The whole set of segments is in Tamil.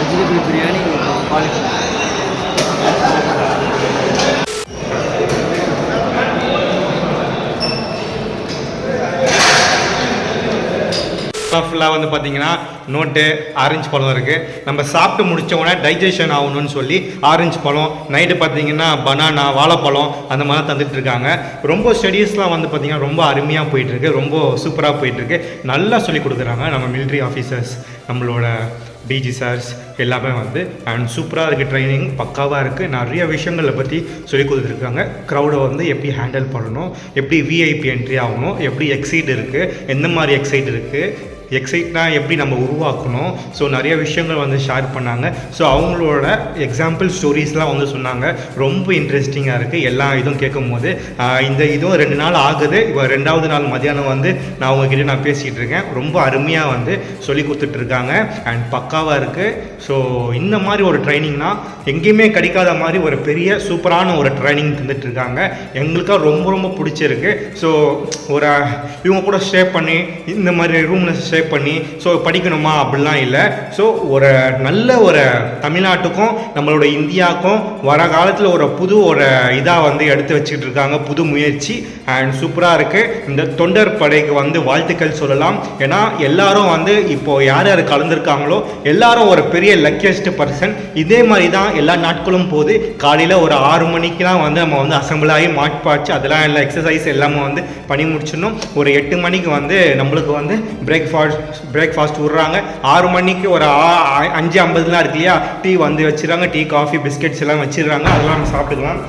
Vegetable biryani, cauliflower. ஃபுல்லாக வந்து பார்த்தீங்கன்னா நோட்டு ஆரஞ்சு பழம் இருக்குது. நம்ம சாப்பிட்டு முடித்த உடனே டைஜஷன் ஆகணும்னு சொல்லி ஆரஞ்சு பழம், நைட்டு பார்த்தீங்கன்னா பனானா, வாழைப்பழம் அந்த மாதிரி தந்துட்டு இருக்காங்க. ரொம்ப ஸ்டடீஸ்லாம் வந்து பார்த்திங்கன்னா ரொம்ப அருமையாக போயிட்டுருக்கு, ரொம்ப சூப்பராக போயிட்டுருக்கு. நல்லா சொல்லி கொடுக்குறாங்க நம்ம மிலிட்ரி ஆஃபீஸர்ஸ், நம்மளோட டிஜி சார்ஸ் எல்லாமே வந்து. அண்ட் சூப்பராக இருக்குது, ட்ரைனிங் பக்காவாக இருக்குது. நிறைய விஷயங்களை பற்றி சொல்லி கொடுத்துருக்காங்க. க்ரௌடை வந்து எப்படி ஹேண்டில் பண்ணணும், எப்படி விஐபி என்ட்ரி ஆகணும், எப்படி எக்ஸைட் இருக்குது, எந்த மாதிரி எக்ஸைட் இருக்குது, எக்ஸைட்னா எப்படி நம்ம உருவாக்கணும். ஸோ நிறைய விஷயங்கள் வந்து ஷேர் பண்ணாங்க. ஸோ அவங்களோட எக்ஸாம்பிள் ஸ்டோரிஸ்லாம் வந்து சொன்னாங்க. ரொம்ப இன்ட்ரெஸ்டிங்காக இருக்குது எல்லா இதுவும் கேட்கும் போது. இந்த இதுவும் 2 நாள் ஆகுது. இப்போ 2வது நாள் மதியானம் வந்து நான் உங்ககிட்ட நான் பேசிகிட்டு இருக்கேன். ரொம்ப அருமையாக வந்து சொல்லி கொடுத்துட்ருக்காங்க அண்ட் பக்காவாக இருக்குது. ஸோ இந்த மாதிரி ஒரு ட்ரைனிங்னா எங்கேயுமே கிடைக்காத மாதிரி ஒரு பெரிய சூப்பரான ஒரு ட்ரைனிங் தந்துட்டுருக்காங்க. எங்களுக்காக ரொம்ப ரொம்ப பிடிச்சிருக்கு. ஸோ ஒரு இவங்க கூட ஸ்டே பண்ணி இந்த மாதிரி ரூமில் ஸ்டே பண்ணி ஸோ படிக்கணுமா அப்படிலாம் இல்லை. ஸோ ஒரு நல்ல ஒரு தமிழ்நாட்டுக்கும் நம்மளோட இந்தியாவுக்கும் வர காலத்தில் ஒரு புது ஒரு இதாக வந்து எடுத்து வச்சுக்கிட்டு இருக்காங்க, புது முயற்சி அண்ட் சூப்பராக இருக்குது. இந்த தொண்டர் படைக்கு வந்து வாழ்த்துக்கள் சொல்லலாம். ஏன்னா எல்லாரும் வந்து இப்போது யார் யார் கலந்துருக்காங்களோ எல்லாரும் ஒரு பெரிய லக்கியஸ்ட் பர்சன். இதே மாதிரி தான் எல்லா நாட்களும் போது. காலையில் ஒரு 6 மணிக்கெலாம் வந்து நம்ம வந்து அசம்பிள் ஆகி மார்ச் பாய்ச்சி அதெல்லாம் எல்லாம் எக்ஸசைஸ் எல்லாமே வந்து பண்ணி முடிச்சிடணும். ஒரு 8 மணிக்கு வந்து நம்மளுக்கு வந்து பிரேக்ஃபாஸ்ட் விட்றாங்க. 6 மணிக்கு ஒரு 5:50 இருக்கு இல்லையா, டீ வந்து வச்சுருக்காங்க. டீ, காஃபி, பிஸ்கெட்ஸ் எல்லாம் வச்சிடுறாங்க. அதெல்லாம் நம்ம சாப்பிட்டுக்கலாம்.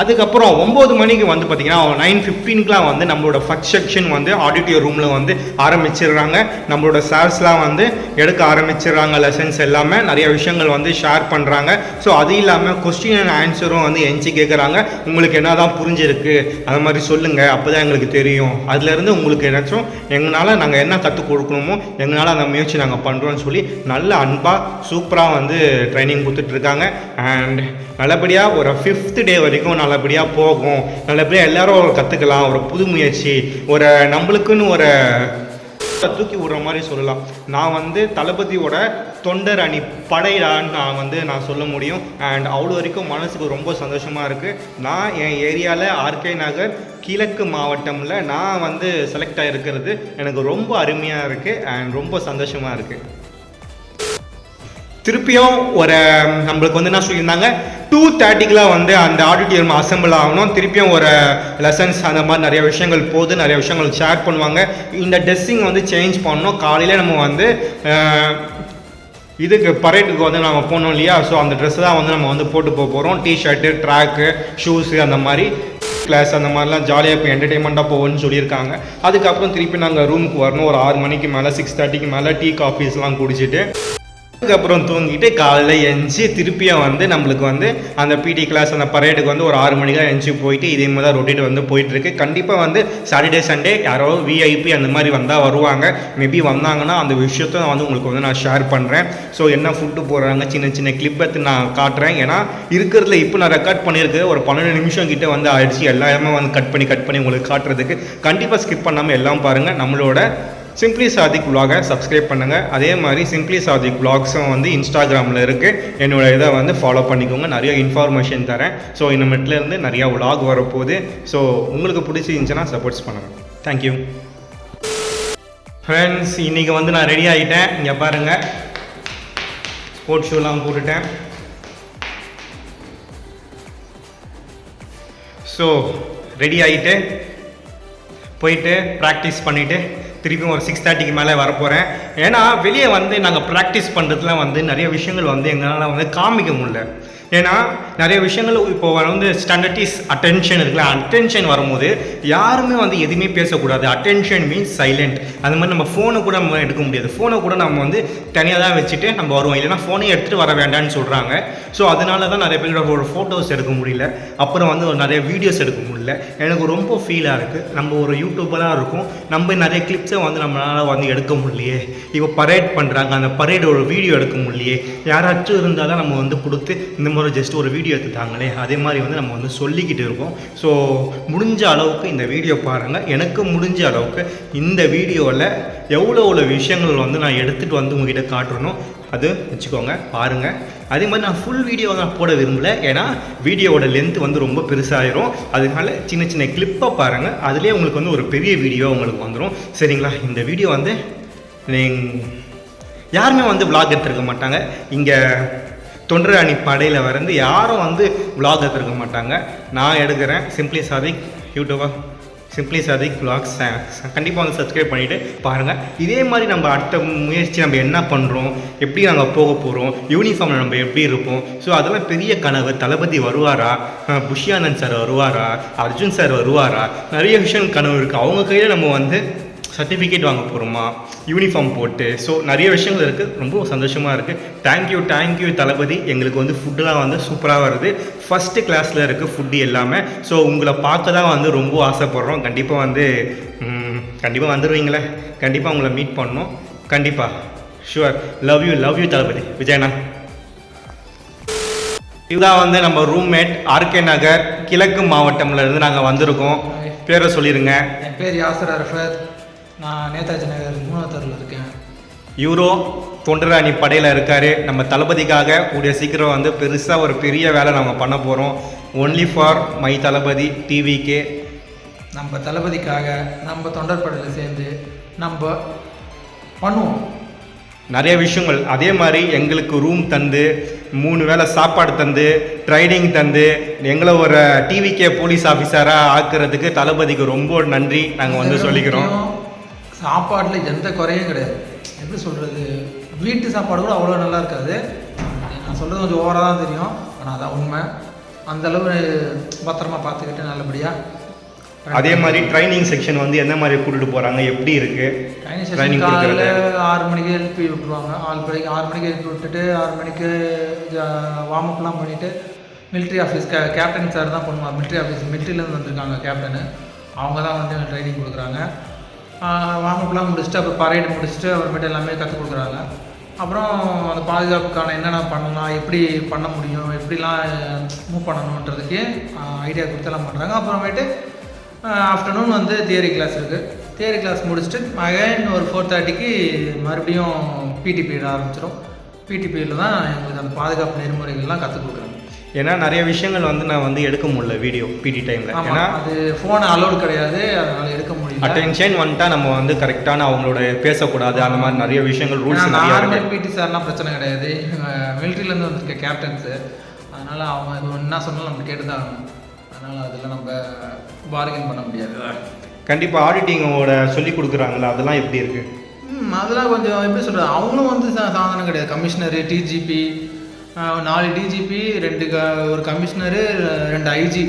அதுக்கப்புறம் 9 மணிக்கு வந்து பார்த்தீங்கன்னா 9:15 வந்து நம்மளோட ஃபர்ஸ்ட் செக்ஷன் வந்து ஆடிட்டோரியம் ரூமில் வந்து ஆரம்பிச்சிடுறாங்க. நம்மளோட சார்ஸ்லாம் வந்து எடுக்க ஆரம்பிச்சிடுறாங்க. லெசன்ஸ் எல்லாமே நிறைய விஷயங்கள் வந்து ஷேர் பண்ணுறாங்க. ஸோ அது இல்லாமல் கொஸ்டின் அண்ட் ஆன்சரும் வந்து எஞ்சி கேட்குறாங்க. உங்களுக்கு என்ன தான் புரிஞ்சிருக்கு அது மாதிரி சொல்லுங்கள், அப்போ தான் எங்களுக்கு தெரியும். அதுலேருந்து உங்களுக்கு ஏதாச்சும் எங்களால் நாங்கள் என்ன கற்றுக் கொடுக்கணுமோ எங்களால் அந்த முயற்சி நாங்கள் பண்ணுறோன்னு சொல்லி நல்ல அன்பாக சூப்பராக வந்து ட்ரைனிங் கொடுத்துட்ருக்காங்க. அண்ட் நல்லபடியாக ஒரு 5th டே வரைக்கும் நல்லபடியாக போகும். நல்லபடியாக எல்லாரும் கற்றுக்கலாம். ஒரு புது முயற்சி, ஒரு நம்மளுக்குன்னு ஒரு தூக்கி விடுற மாதிரி சொல்லலாம். நான் வந்து தளபதியோட தொண்டர் அணி படையிடான்னு நான் சொல்ல முடியும். அண்ட் அவ்வளோ வரைக்கும் மனசுக்கு ரொம்ப சந்தோஷமாக இருக்குது. நான் என் ஏரியாவில் ஆர்கே நகர் கிழக்கு மாவட்டமில் நான் வந்து செலக்ட் ஆகிருக்கிறது எனக்கு ரொம்ப அருமையாக இருக்குது அண்ட் ரொம்ப சந்தோஷமாக இருக்குது. திருப்பியும் ஒரு நம்மளுக்கு வந்து என்ன சொல்லியிருந்தாங்க, 2:30 வந்து அந்த ஆடிட்டோரியம் அசம்பிள் ஆகணும். திருப்பியும் ஒரு லெசன்ஸ் அந்த மாதிரி நிறைய விஷயங்கள் போது, நிறைய விஷயங்கள் ஷேர் பண்ணுவாங்க. இந்த ட்ரெஸ்ஸிங் வந்து சேஞ்ச் பண்ணணும். காலையில் நம்ம வந்து இதுக்கு பரேட்டுக்கு வந்து நம்ம போனோம் இல்லையா, ஸோ அந்த ட்ரெஸ்ஸை தான் வந்து நம்ம வந்து போட்டு போகிறோம். டிஷர்ட்டு, ட்ராக்கு, ஷூஸு அந்த மாதிரி கிளாஸ் அந்த மாதிரிலாம் ஜாலியாக இப்போ என்டர்டெயின்மெண்ட்டாக போகணும்னு சொல்லியிருக்காங்க. அதுக்கப்புறம் திருப்பி நாங்கள் ரூமுக்கு வரணும். ஒரு 6 மணிக்கு மேலே 6:30 மேலே டீ காஃபீஸ்லாம் குடிச்சிட்டு அதுக்கப்புறம் தூங்கிட்டு காலையில் எஞ்சி திருப்பியும் வந்து நம்மளுக்கு வந்து அந்த பிடி கிளாஸ் அந்த பரேடுக்கு வந்து ஒரு 6 மணிக்கெலாம் எஞ்சி போயிட்டு இதே மாதிரி தான் ரொட்டேட் வந்து போயிட்டுருக்கு. கண்டிப்பாக வந்து சாட்டர்டே சண்டே யாரோ விஐபி அந்த மாதிரி வந்தால் வருவாங்க. மேபி வந்தாங்கன்னா அந்த விஷயத்த வந்து உங்களுக்கு வந்து நான் ஷேர் பண்ணுறேன். ஸோ என்ன ஃபுட்டு போடுறாங்க சின்ன சின்ன கிளிப் எடுத்து நான் காட்டுறேன். ஏன்னா இருக்கிறதுல இப்போ நான் ரெக்கார்ட் பண்ணியிருக்கு ஒரு 12 நிமிஷம் கிட்டே வந்து ஆயிடுச்சு. எல்லாமே வந்து கட் பண்ணி உங்களுக்கு காட்டுறதுக்கு. கண்டிப்பாக ஸ்கிப் பண்ணாமல் எல்லாம் பாருங்கள். நம்மளோட சிம்பிளி சாதிக் விலாகை சப்ஸ்கிரைப் பண்ணுங்கள். அதே மாதிரி சிம்பிளி சாதிக் விலாக்ஸும் வந்து இன்ஸ்டாகிராமில் இருக்குது. என்னோடய இதை வந்து ஃபாலோ பண்ணிக்கோங்க. நிறைய இன்ஃபர்மேஷன் தரேன். ஸோ இனிமேட்லேருந்து நிறையா விலாக் வரப்போகுது. ஸோ உங்களுக்கு பிடிச்சிருந்துச்சுன்னா சப்போர்ட்ஸ் பண்ணுங்கள். Thank you friends. இன்றைக்கி வந்து நான் ரெடி ஆகிட்டேன். இங்கே பாருங்கள், ஸ்போர்ட்ஸ் ஷூலாம் போட்டுட்டேன். ஸோ ரெடி ஆகிட்டு போயிட்டு ப்ராக்டிஸ் பண்ணிவிட்டு திருப்பியும் ஒரு 6:30 மேலே வரப்போகிறேன். ஏன்னா வெளியே வந்து நாங்கள் ப்ராக்டிஸ் பண்ணுறதுல வந்து நிறைய விஷயங்கள் வந்து எங்களால் வந்து காமிக்க முடியல. ஏன்னா நிறைய விஷயங்கள் இப்போ வந்து ஸ்டாண்டர்டிஸ் அட்டென்ஷன் இருக்குல்ல, அட்டென்ஷன் வரும்போது யாருமே வந்து எதுவுமே பேசக்கூடாது. Attention means silent. அந்த மாதிரி நம்ம ஃபோனை கூட நம்ம எடுக்க முடியாது. ஃபோனை கூட நம்ம வந்து தனியாக தான் வச்சுட்டு நம்ம வருவோம். இல்லைனா ஃபோனை எடுத்துகிட்டு வர வேண்டாம்னு சொல்கிறாங்க. ஸோ அதனால தான் நிறைய பேர் ஒரு ஃபோட்டோஸ் எடுக்க முடியல, அப்புறம் வந்து ஒரு நிறைய வீடியோஸ் எடுக்க முடியல. எனக்கு ரொம்ப ஃபீலாக இருக்குது. நம்ம ஒரு யூடியூபராக இருக்கும், நம்ம நிறைய கிளிப்ஸை வந்து நம்மளால் வந்து எடுக்க முடியலையே. இப்போ பரேட் பண்ணுறாங்க, அந்த பரேட் ஒரு வீடியோ எடுக்க முடியலையே. யாராச்சும் இருந்தால் தான் நம்ம வந்து கொடுத்து இந்த முறை ஜஸ்ட் ஒரு வீடியோ எடுத்துட்டாங்களே அதே மாதிரி வந்து நம்ம வந்து சொல்லிக்கிட்டு இருக்கோம். ஸோ முடிஞ்ச அளவுக்கு இந்த வீடியோ பாருங்கள். எனக்கு முடிஞ்ச அளவுக்கு இந்த வீடியோவில் எவ்வளோ விஷயங்கள் வந்து நான் எடுத்துகிட்டு வந்து உங்ககிட்ட காட்டுறணும் அது வச்சுக்கோங்க, பாருங்கள். அதே மாதிரி நான் ஃபுல் வீடியோ நான் போட விரும்பலை, ஏன்னா வீடியோவோட லென்த் வந்து ரொம்ப பெருசாகிடும். அதனால சின்ன சின்ன கிளிப்பாக பாருங்கள், அதுலேயே உங்களுக்கு வந்து ஒரு பெரிய வீடியோ உங்களுக்கு வந்துடும். சரிங்களா? இந்த வீடியோ வந்து யாருமே வந்து விளாக் எடுத்துருக்க மாட்டாங்க. இங்கே தொண்டர் அணி படையில் வந்து யாரும் வந்து விளாக் எடுத்துருக்க மாட்டாங்க. நான் எடுக்கிறேன். Simply Sadiq YouTuber, simply Sadiq vlogs கண்டிப்பாக வந்து சப்ஸ்கிரைப் பண்ணிவிட்டு பாருங்கள். இதே மாதிரி நம்ம அடுத்த முயற்சி நம்ம என்ன பண்ணுறோம், எப்படி நாங்கள் போக போகிறோம், யூனிஃபார்மில் நம்ம எப்படி இருப்போம். ஸோ அதெல்லாம் பெரிய கனவு. தளபதி வருவாரா, புஷ்யானந்த் சார் வருவாரா, அர்ஜுன் சார் வருவாரா, நிறைய விஷயம் கனவு இருக்குது. அவங்க கையில் நம்ம வந்து சர்டிஃபிகேட் வாங்க போகிறோமா, யூனிஃபார்ம் போட்டு. ஸோ நிறைய விஷயங்கள் இருக்குது. ரொம்ப சந்தோஷமாக இருக்குது. தேங்க்யூ தளபதி. எங்களுக்கு வந்து ஃபுட்டெலாம் வந்து சூப்பராக வருது. ஃபஸ்ட்டு கிளாஸில் இருக்குது ஃபுட்டு எல்லாமே. ஸோ உங்களை பார்க்க தான் வந்து ரொம்ப ஆசைப்பட்றோம். கண்டிப்பாக வந்து கண்டிப்பாக வந்துடுவீங்களே. கண்டிப்பாக உங்களை மீட் பண்ணணும். கண்டிப்பாக ஷுவர். லவ் யூ தளபதி விஜயண்ணா. இதுதான் வந்து நம்ம ரூம்மேட், ஆர்கே நகர் கிழக்கு மாவட்டம்ல இருந்து நாங்கள் வந்திருக்கோம். பேரை சொல்லிடுங்க. என் பேர் யாசர் அரஃபத். நான் நேதாஜி நகர் 3வது தெருவில் இருக்கேன். யூரோ தொண்டர் அணி படையில் இருக்கார். நம்ம தளபதிக்காக கூடிய சீக்கிரம் வந்து பெருசாக ஒரு பெரிய வேலை நம்ம பண்ண போகிறோம். Only for my Thalapathy TVK. நம்ம தளபதிக்காக நம்ம தொண்டர் படையில் சேர்ந்து நம்ம பண்ணுவோம் நிறைய விஷயங்கள். அதே மாதிரி எங்களுக்கு ரூம் தந்து 3 வேளை சாப்பாடு தந்து ட்ரைனிங் தந்து எங்களை ஒரு டிவிகே போலீஸ் ஆஃபீஸராக ஆக்குறதுக்கு தளபதிக்கு ரொம்ப நன்றி நாங்கள் வந்து சொல்லிக்கிறோம். சாப்பாட்டில் எந்த குறையும் கிடையாது. எப்படி சொல்கிறது, வீட்டு சாப்பாடு கூட அவ்வளோ நல்லா இருக்காது. நான் சொல்கிறது கொஞ்சம் ஓவராக தான் தெரியும், ஆனால் அதான் உண்மை. அந்தளவு பத்திரமா பார்த்துக்கிட்டு நல்லபடியாக. அதே மாதிரி ட்ரைனிங் செக்ஷன் வந்து எந்த மாதிரி கூட்டிகிட்டு போகிறாங்க, எப்படி இருக்குது ட்ரைனிங் காலையில் 6 மணிக்கு எழுப்பி விட்டுருவாங்க. 6 மணிக்கு எழுப்பி விட்டுட்டு 6 மணிக்கு வார்ம் அப்லாம் பண்ணிவிட்டு மிலிட்ரி ஆஃபீஸ் கேப்டன் சார் தான் பண்ணுவாங்க. மிலிட்ரிலேருந்து வந்திருக்காங்க கேப்டனு. அவங்க தான் வந்து ட்ரைனிங் கொடுக்குறாங்க. வார்ம் அப்லாம் முடிச்சுட்டு அப்புறம் பரேடு முடிச்சுட்டு அப்புறமேட்டு எல்லாமே கற்றுக் கொடுக்குறாங்க. அப்புறம் அந்த பாதுகாப்புக்கான என்னென்ன பண்ணலாம், எப்படி பண்ண முடியும், எப்படிலாம் மூவ் பண்ணணுன்றதுக்கு ஐடியா கொடுத்தெல்லாம் பண்ணுறாங்க. அப்புறமேட்டு ஆஃப்டர்நூன் வந்து தியரி கிளாஸ் இருக்குது. தியரி கிளாஸ் முடிச்சுட்டு அகைன் ஒரு 4:30க்கு மறுபடியும் பிடி பீரியட் ஆரம்பிச்சிடும். பிடி பீரியடில் தான் எங்களுக்கு அந்த பாதுகாப்பு நெறிமுறைகள்லாம் கற்றுக் கொடுக்குறாங்க. ஏன்னா நிறைய விஷயங்கள் வந்து நான் வந்து எடுக்க முடியல வீடியோ பிடி டைமில். ஏன்னா அது ஃபோன் அலோடு கிடையாது, அதனால் எடுக்க முடியும். அட்டென்ஷன் வந்துட்டா நம்ம வந்து கரெக்டான அவங்களோட பேசக்கூடாது, அந்த மாதிரி நிறைய விஷயங்கள் ரூல்ஸ். நார்மல் பிடி சார்லாம் பிரச்சனை கிடையாது. மிலிட்ரிலேருந்து வந்திருக்க கேப்டன்ஸு, அதனால் அவங்க என்ன சொன்னாலும் நம்ம கேட்டு தான் ஆகணும். அதனால் அதில் நம்ம பார்கெயின் பண்ண முடியாது. கண்டிப்பாக ஆடிட்டிங்கோட சொல்லி கொடுக்குறாங்களா, அதெல்லாம் எப்படி இருக்குது? அதெல்லாம் கொஞ்சம் எப்படி சொல்கிறது, அவங்களும் வந்து சாதாரணம் கிடையாது. கமிஷனரு, டிஜிபி, 4 டிஜிபி, 2 ஒரு கமிஷனரு, 2 ஐஜி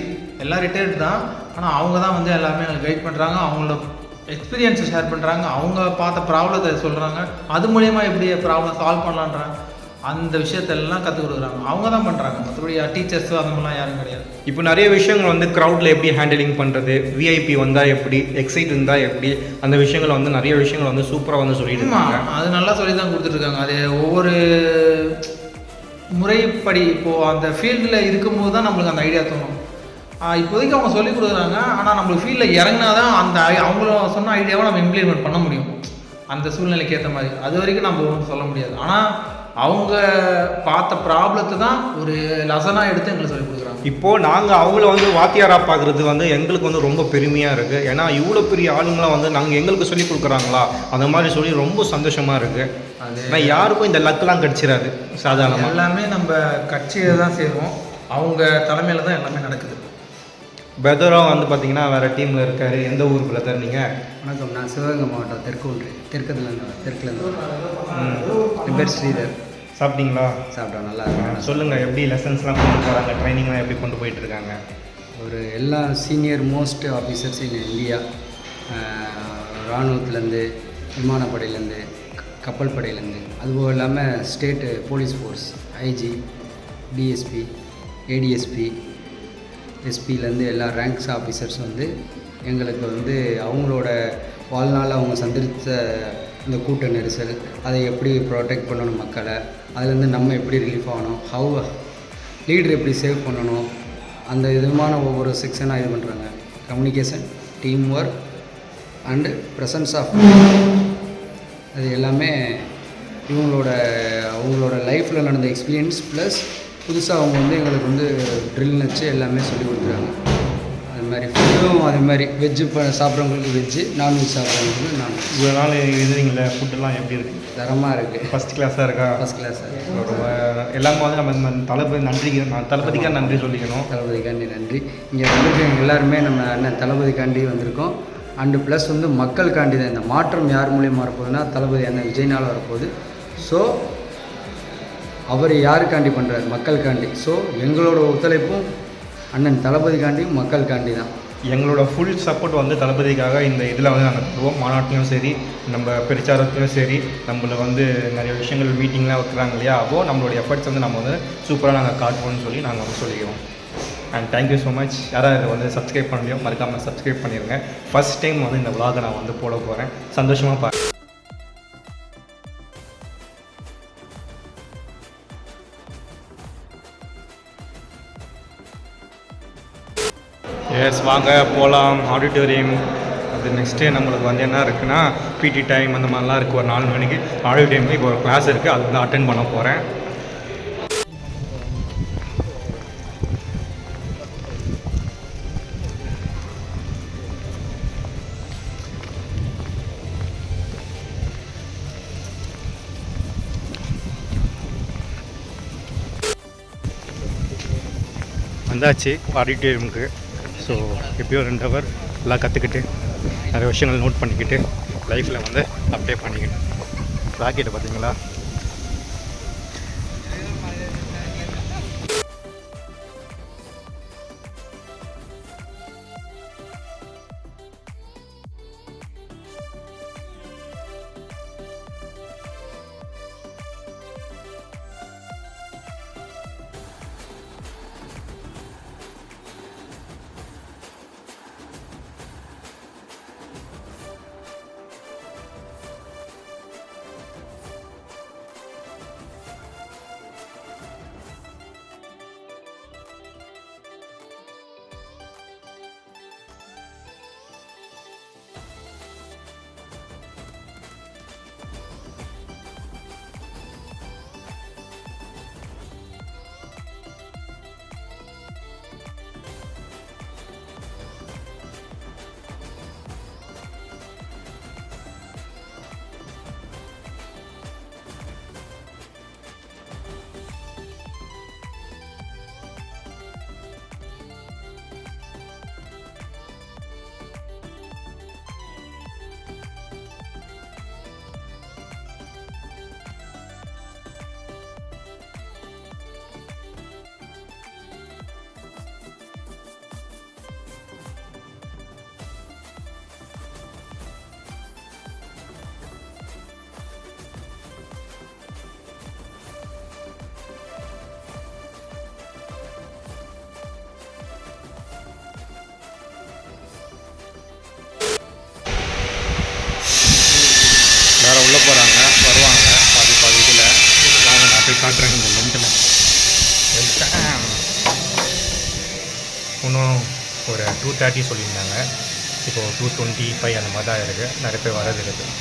எல்லாம் ரிட்டையர்டு தான். ஆனால் அவங்க தான் வந்து எல்லாமே எங்களுக்கு கைட் பண்ணுறாங்க. அவங்களோட எக்ஸ்பீரியன்ஸை ஷேர் பண்ணுறாங்க. அவங்க பார்த்த ப்ராப்ளத்தை சொல்கிறாங்க. அது மூலயமா எப்படி ப்ராப்ளம் சால்வ் பண்ணலான்றாங்க. அந்த விஷயத்தெல்லாம் கற்றுக் கொடுக்குறாங்க. அவங்க தான் பண்ணுறாங்க. மற்றபடி டீச்சர்ஸு அந்த மாதிரிலாம் யாரும் கிடையாது. இப்போ நிறைய விஷயங்கள் வந்து க்ரௌடில் எப்படி ஹேண்டிலிங் பண்ணுறது, விஐபி வந்தால் எப்படி, எக்ஸைட் இருந்தால் எப்படி, அந்த விஷயங்கள் வந்து நிறைய விஷயங்கள் வந்து சூப்பராக வந்து சொல்லிட்டு இருக்காங்க. அது நல்லா சொல்லி தான் கொடுத்துட்ருக்காங்க. அது ஒவ்வொரு முறைப்படி இப்போது அந்த ஃபீல்டில் இருக்கும்போது தான் நம்மளுக்கு அந்த ஐடியா தோணும். இப்போதைக்கு அவங்க சொல்லிக் கொடுக்குறாங்க. ஆனால் நம்மளுக்கு ஃபீல்டில் இறங்கினா தான் அந்த அவங்களும் சொன்ன ஐடியாவை நம்ம இம்ப்ளிமெண்ட் பண்ண முடியும் அந்த சூழ்நிலைக்கு ஏற்ற மாதிரி. அது வரைக்கும் நம்ம ஒன்றும் சொல்ல முடியாது. ஆனால் அவங்க பார்த்த ப்ராப்ளத்தை தான் ஒரு லெசனாக எடுத்து எங்களுக்கு சொல்லிக் கொடுக்குறாங்க. இப்போது நாங்கள் அவங்கள வந்து வாத்தியாராக பார்க்குறது வந்து எங்களுக்கு வந்து ரொம்ப பெருமையாக இருக்குது. ஏன்னா இவ்வளோ பெரிய ஆளுங்களாம் வந்து நாங்கள் எங்களுக்கு சொல்லிக் கொடுக்குறாங்களா அந்த மாதிரி சொல்லி ரொம்ப சந்தோஷமாக இருக்குது. ஆனால் யாருக்கும் இந்த லக்கெலாம் கிடச்சிடாது சாதாரணமாக. எல்லாமே நம்ம கட்சியை தான் செய்வோம். அவங்க தலைமையில் தான் எல்லாமே நடக்குது. பெதரும் வந்து பார்த்தீங்கன்னா வேறு டீமில் இருக்கார். எந்த ஊர் பிரதர் நீங்கள்? வணக்கம், நான் சிவகங்கை மாவட்டம் தெற்குலேருந்து என் பேர் ஸ்ரீதர். சாப்பிட்டீங்களா? சாப்பிட்டோம், நல்லா இருக்கேன். சொல்லுங்கள், எப்படி லெசன்ஸ்லாம் கொண்டு போகிறாங்க, ட்ரைனிங்லாம் எப்படி கொண்டு போயிட்டுருக்காங்க? ஒரு எல்லா senior most officers in India, இராணுவத்துலேருந்து, விமானப்படையிலேருந்து, கப்பல் படையிலேருந்து, அதுபோல் இல்லாமல் state police force, IG, DSP, ADSP, எஸ்பிலேருந்து எல்லா ரேங்க்ஸ் ஆஃபீஸர்ஸ் வந்து எங்களுக்கு வந்து அவங்களோட வாழ்நாள் அவங்க சந்தித்த இந்த கூட்ட நெரிசல், அதை எப்படி ப்ரொடெக்ட் பண்ணணும் மக்களை, அதுலேருந்து நம்ம எப்படி ரிலீஃப் ஆகணும், ஹவு லீடர் எப்படி சேவ் பண்ணணும், அந்த விதமான ஒவ்வொரு செக்ஷனாக இது பண்ணுறாங்க. Communication, team work and presence of அது எல்லாமே அவங்களோட லைஃப்பில் நடந்த எக்ஸ்பீரியன்ஸ் ப்ளஸ் புதுசாக அவங்க வந்து எங்களுக்கு வந்து ட்ரில் வச்சு எல்லாமே சொல்லி கொடுக்குறாங்க. அது மாதிரி ஃபுட்டும் அது மாதிரி வெஜ்ஜு சாப்பிட்றவங்களுக்கு வெஜ்ஜு, நான்வெஜ் சாப்பிட்றவங்களுக்கு நான்வெஜ். இவ்வளோ நாள் இருந்தீங்களே, ஃபுட்டெல்லாம் எப்படி இருக்குது? தரமாக இருக்குது. ஃபஸ்ட் கிளாஸாக இருக்கா? ஃபஸ்ட் கிளாஸாக இருக்குது. ரொம்ப எல்லாமே வந்து நம்ம தளபதிக்காக நன்றி சொல்லிக்கணும். தளபதிக்காண்டி நன்றி. இங்கே வந்திருக்க எல்லாருமே நம்ம அண்ணன் தளபதிக்காண்டி வந்திருக்கோம். அண்டு ப்ளஸ் வந்து மக்களுக்காண்டி தான். இந்த மாற்றம் யார் மூலியமாக வரப்போகுதுன்னா தளபதி அண்ணன் விஜய்னால் வரப்போகுது. ஸோ அவர் யாருக்காண்டி பண்ணுறாரு? மக்களுக்காண்டி. ஸோ எங்களோட ஒத்துழைப்பும் அண்ணன் தளபதிக்காண்டியும் மக்களுக்காண்டி தான். எங்களோட ஃபுல் சப்போர்ட் வந்து தளபதிக்காக இந்த இதில் வந்து நாங்கள் தருவோம். மாநாட்டிலையும் சரி, நம்ம பிரச்சாரத்துலையும் சரி, நம்மளை வந்து நிறைய விஷயங்கள் மீட்டிங்லாம் வைக்கிறாங்க இல்லையா, அப்போது நம்மளுடைய எஃபர்ட்ஸ் வந்து நம்ம வந்து சூப்பராக நாங்கள் காட்டுவோம்னு சொல்லி நாங்கள் வந்து சொல்லிக்கிறோம். And thank you so much. யாராவது வந்து சப்ஸ்கிரைப் பண்ணலையோ மறக்காமல் சப்ஸ்கிரைப் பண்ணிடுங்க. ஃபஸ்ட் டைம் வந்து இந்த vlog நான் வந்து போட போகிறேன். சந்தோஷமாக பாருங்கள். எஸ், வாங்க போகலாம் ஆடிட்டோரியம். அது நெக்ஸ்ட்டு நம்மளுக்கு வந்து என்ன இருக்குன்னா பிடி டைம் அந்த மாதிரிலாம் இருக்குது. ஒரு 4 மணிக்கு ஆடிட்டோரியமில் இப்போ ஒரு கிளாஸ் இருக்குது, அது வந்து அட்டென்ட் பண்ண போகிறேன். வந்தாச்சு ஆடிட்டோரியமுக்கு. ஸோ எப்படியோ 2 ஹவர் எல்லாம் கற்றுக்கிட்டு நிறைய விஷயங்கள் நோட் பண்ணிக்கிட்டு லைஃப்பில் வந்து அப்ளை பண்ணிக்கணும். ராக்கெட்டை பார்த்தீங்களா? வேறு உள்ளே போகிறாங்க, வருவாங்க பாதி இதில். நான் போய் காட்டுறேன் இந்த லென்ட்டில். இன்னும் ஒரு 2:30 சொல்லியிருந்தாங்க. இப்போது 2:25 அந்த மாதிரி தான் இருக்குது. நிறைய பேர் வரது இருக்குது.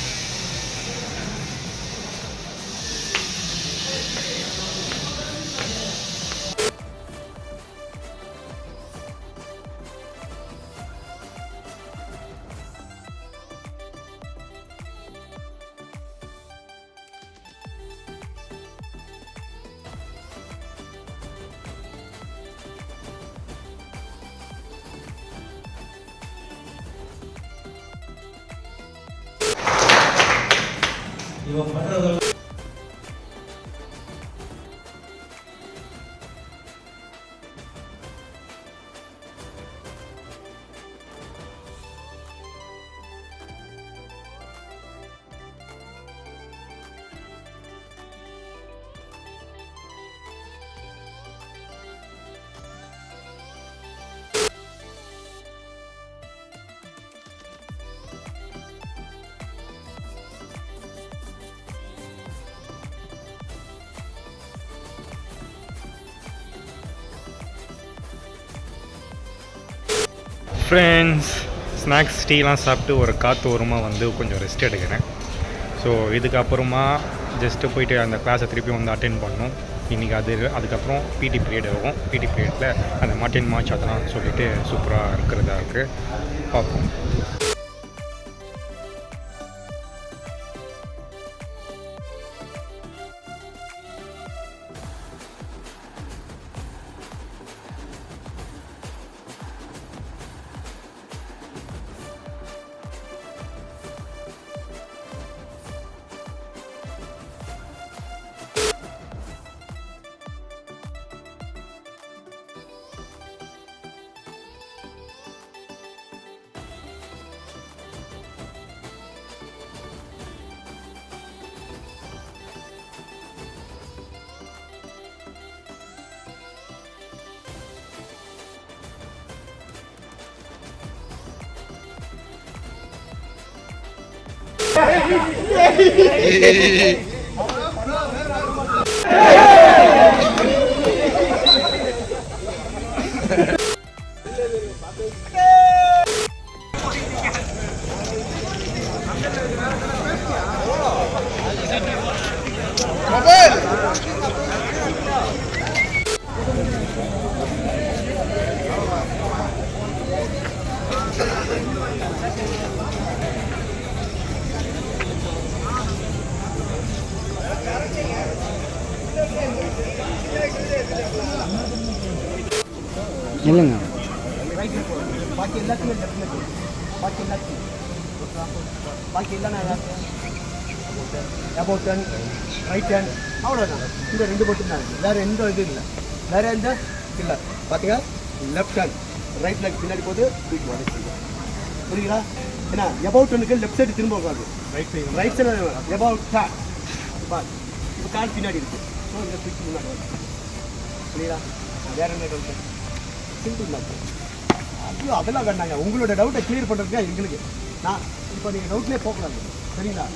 ஃப்ரெண்ட்ஸ், ஸ்நாக்ஸ் டீலாம் சாப்பிட்டு ஒரு காற்று ஓரமாக வந்து கொஞ்சம் ரெஸ்ட் எடுக்கிறேன். ஸோ இதுக்கப்புறமா ஜஸ்ட்டு போயிட்டு அந்த கிளாஸை திருப்பி வந்து அட்டென்ட் பண்ணணும். இன்றைக்கி அதுக்கப்புறம் பிடி பீரியட் இருக்கும். பிடி பீரியடில் அந்த மார்டின் மார்ச் அதெல்லாம் சொல்லிவிட்டு சூப்பராக இருக்கிறதா இருக்குது. பார்ப்போம். இல்லைங்க. பாக்கி இல்லைண்ணா அபவுட் டர்ன் ரைட் ஹேண்ட் அவ்வளோதான். இந்த 2 மட்டும் தான் இருக்குது. வேறு எந்த இது இல்லை. வேறு எந்த இல்லை. பார்த்தீங்கன்னா லெஃப்ட் ஹேண்ட் ரைட் லெக் பின்னாடி போது தூக்கி வரைக்கும். புரியுங்களா? ஏன்னா அபவுட் டர்னுக்கு லெஃப்ட் சைடு திரும்ப உட்காது. Right side about turn. இப்போ கால் பின்னாடி இருக்குது. ஸோ இந்த தூக்கி முன்னாடி வரும். புரியுதா? வேறு என்ன டவுட்டு? சிம்பிள் தான். ஐயோ அதெல்லாம் வேண்டாங்க. உங்களோட டவுட்டை கிளியர் பண்ணுறதுக்கு எங்களுக்கு நான் இப்போ நீங்கள் டவுட்லேயே போகக்கூடாது. சரிங்களா?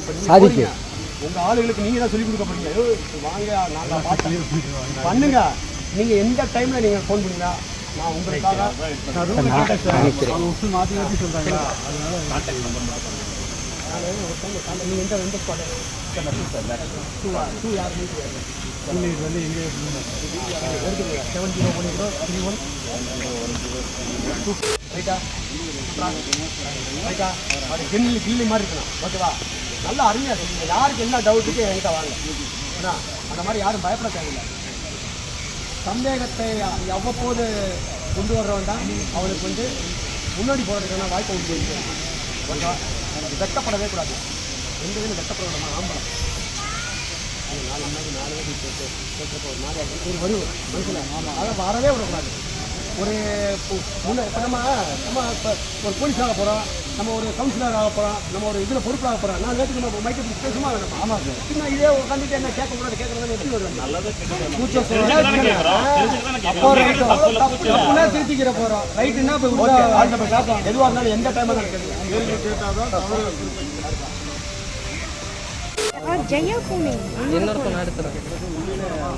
இப்போ நீங்கள் உங்கள் ஆளுகளுக்கு நீங்கள் தான் சொல்லிக் கொடுக்க போறீங்க. வாங்க நாங்கள் பார்த்து பண்ணுங்க. நீங்கள் எந்த டைமில் நீங்கள் ஃபோன் பண்ணுங்க. நான் உங்களுக்காக மாற்றி மாற்றி சொல்கிறாங்களா? அதனால நீங்கள் எந்த ஸ்பாட் டூ யார் வந்து எங்கே 70 ரைட்டா ரைட்டா அது கில்லி மாதிரி இருக்கணும். ஓகேவா? நல்லா அருமையாக சொல்லுங்க. யாருக்கு என்ன டவுட்டுக்கு என்கிட்ட வாங்க. ஏன்னா அந்த மாதிரி யாரும் பயப்பட தேவையில்லை. சந்தேகத்தை அவ்வப்போது கொண்டு வர்றவன் தான் அவனுக்கு வந்து முன்னாடி போகிறதுக்கான வாய்ப்பை உண்டு பண்ணிட்டு ஓகேவா? வெட்டப்படவே கூடாது. எந்த இதில் வெட்டப்பட விடாமல் ஆம்பளம் நாலு கேட்குறப்போ ஒரு மாதிரி ஒரு வரும் மனுஷன். ஆமாம், அதை வரவே விடக்கூடாது. ஒரு இப்போ நம்ம இப்போ ஒரு போலீஸாக போகிறோம், நம்ம ஒரு கவுன்சிலர் ஆக போகிறோம், நம்ம ஒரு இதில் பொறுப்பாக போகிறோம். நான் நேற்று நம்ம மைக்கை பிடிச்சி பேசுமா வேணும். ஆமாம் சார். இன்னும் இதே உட்காந்துட்டு என்ன கேட்கக்கூடாது கேட்கறது எப்படி வருவாங்க? அப்போ அப்படின்னா திருத்திக்கிற போகிறோம். ரைட்டுன்னா இப்போ எதுவாக இருந்தாலும் எந்த டைமாக ஜெயா பூனே இன்னொரு பொண்ணு எடுத்துறேன்.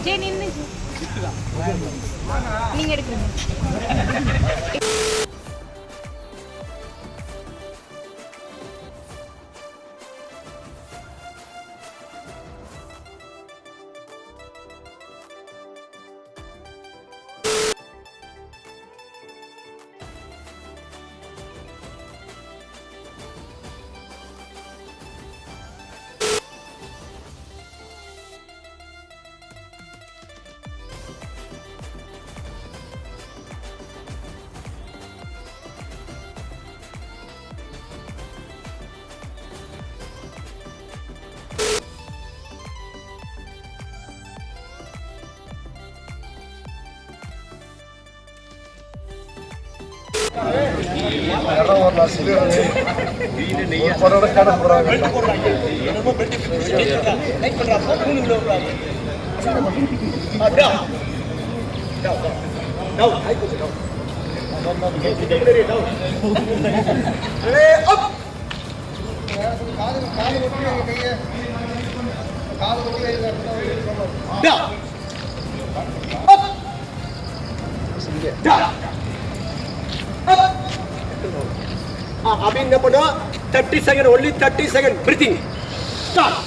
ஜெய நின்னு நீங்க எடுக்கணும். Up! பண்ணுவோம் 30 second only 30 second breathing start.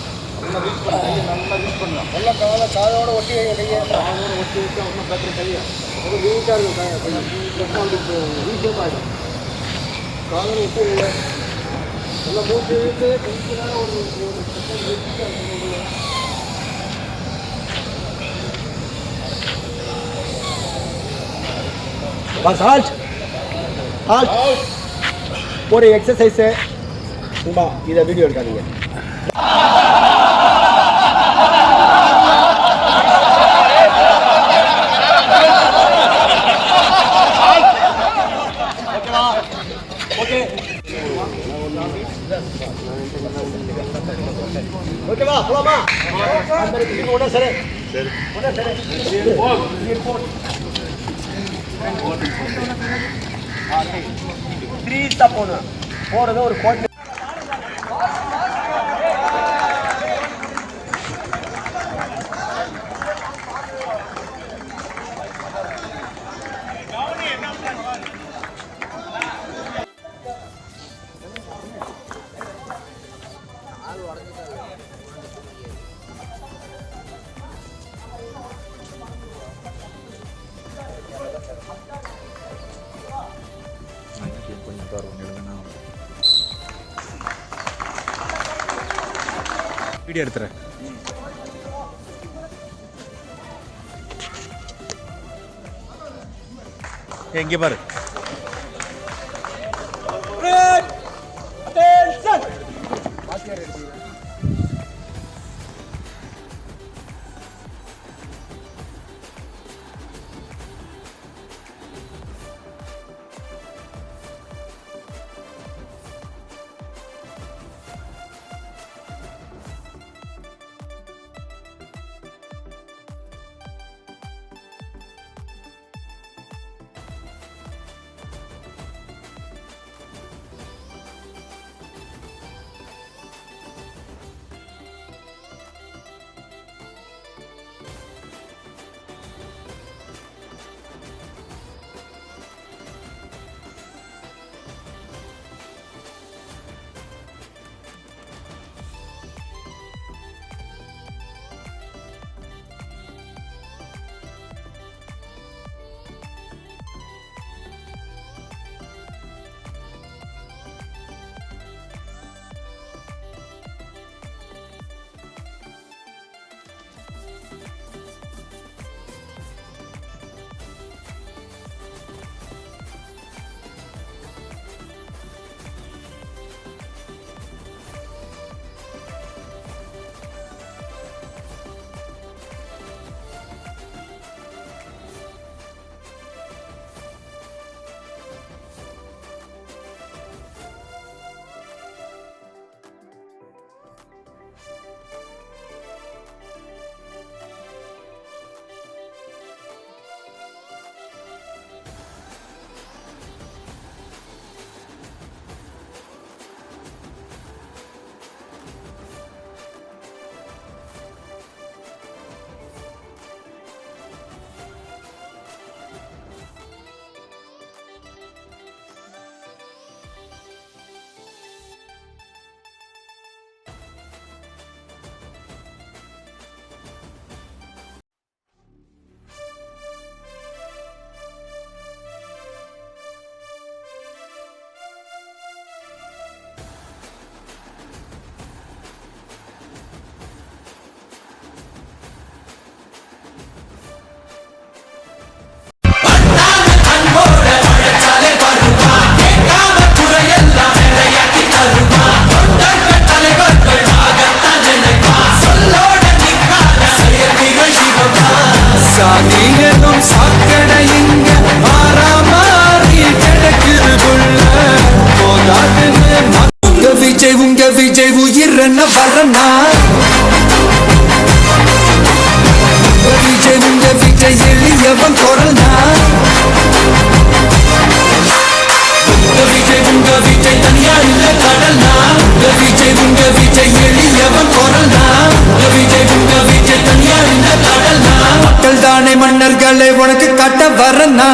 நல்லா காலை காதோட ஒட்டி கையை காதோட ஒட்டி வச்சு ஒன்றும் பேசுகிற கையை அது வீட்டாக இருக்கும் வீட்டாக ஆகிடும் காதோட ஒட்டி நல்லா மூச்சு இழுத்து கொஞ்ச நேரம் ஒரு பஸ் ஹால்ட் ஹால்ட். ஒரு எக்ஸசைஸு சும்மா இதை வீடியோ எடுக்காதீங்க. ஓகேவா போலாமா? ஒன்றா சரி ஒன்றா சரி 3 தான் போகணும். போகிறது ஒரு கோட்டை. வீடியோ எடுத்துறேன். எங்கே பாரு. விஜய் உயிர் என்ன வரனா விஜய் உங்க விஜய் எளியவன் குரல்னா விஜய் உங்க விஜய் தனியா இல்ல கடல்னா விஜய் உங்க விஜய் எளியவன் குரல்னா விஜய் உங்க விஜய் தனியா இல்ல கடல்னா மக்கள் தானே மன்னர்களை உனக்கு காட்ட வரனா